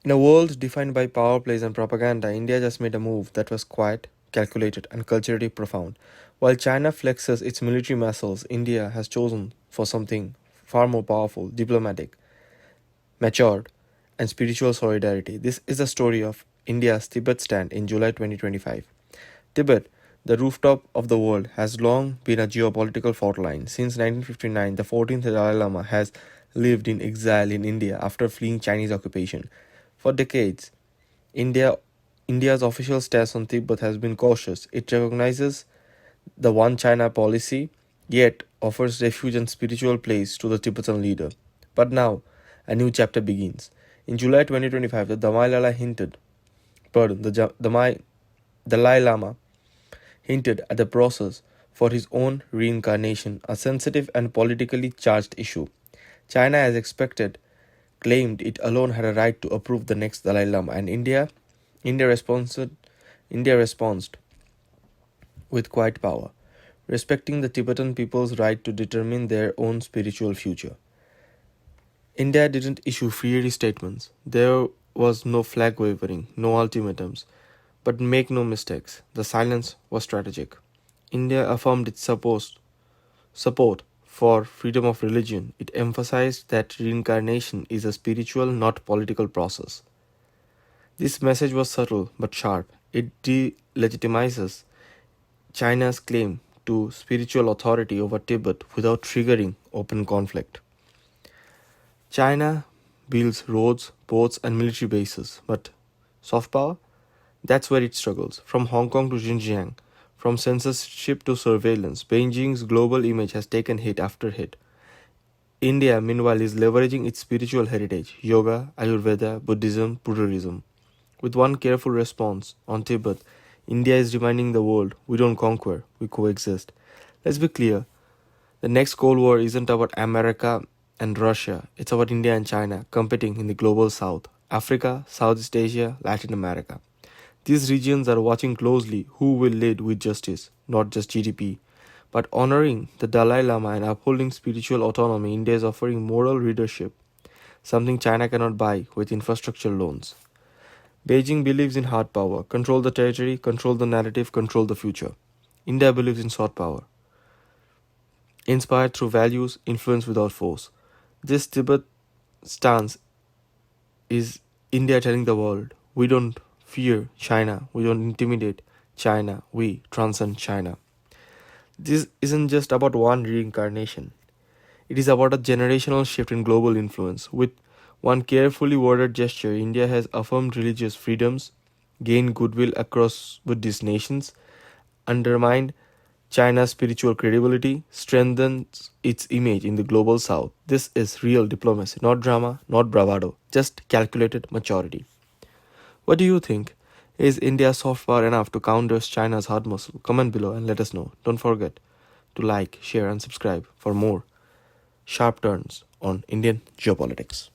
In a world defined by power plays and propaganda, India just made a move that was quiet, calculated, and culturally profound. While China flexes its military muscles, India has chosen for something far more powerful, diplomatic, matured, and spiritual solidarity. This is the story of India's Tibet stand in July 2025. Tibet, the rooftop of the world, has long been a geopolitical fault line. Since 1959, the 14th Dalai Lama has lived in exile in India after fleeing Chinese occupation. For decades, India India's official stance on Tibet has been cautious. It recognizes the One China policy, yet offers refuge and spiritual place to the Tibetan leader. But now, a new chapter begins. In July 2025, the Dalai Lama hinted at the process for his own reincarnation, a sensitive and politically charged issue. China, as expected, claimed it alone had a right to approve the next Dalai Lama, and India responded, India responded with quiet power, respecting the Tibetan people's right to determine their own spiritual future. India didn't issue fiery statements. There was no flag wavering, no ultimatums. But make no mistakes, the silence was strategic. India affirmed its support for freedom of religion. It emphasized that reincarnation is a spiritual, not political process. This message was subtle but sharp. It delegitimizes China's claim to spiritual authority over Tibet without triggering open conflict. China builds roads, ports, and military bases, but soft power? That's where it struggles. From Hong Kong to Xinjiang, from censorship to surveillance, Beijing's global image has taken hit after hit. India, meanwhile, is leveraging its spiritual heritage yoga, Ayurveda, Buddhism, pluralism. With one careful response on Tibet, India is reminding the world we don't conquer, we coexist. Let's be clear the next Cold War isn't about America and Russia, it's about India and China competing in the global south Africa, Southeast Asia, Latin America. These regions are watching closely who will lead with justice, not just GDP. But honoring the Dalai Lama and upholding spiritual autonomy, India is offering moral leadership, something China cannot buy with infrastructure loans. Beijing believes in hard power control the territory, control the narrative, control the future. India believes in soft power, inspired through values, influence without force. This Tibet stance is India telling the world we don't fear China, we don't intimidate China, we transcend China. This isn't just about one reincarnation, it is about a generational shift in global influence. With one carefully worded gesture, India has affirmed religious freedoms, gained goodwill across Buddhist nations, undermined China's spiritual credibility, strengthens its image in the global south. This is real diplomacy, not drama, not bravado, just calculated maturity. What do you think? Is India soft power enough to counter China's hard muscle? Comment below and let us know. Don't forget to like, share, and subscribe for more sharp turns on Indian geopolitics.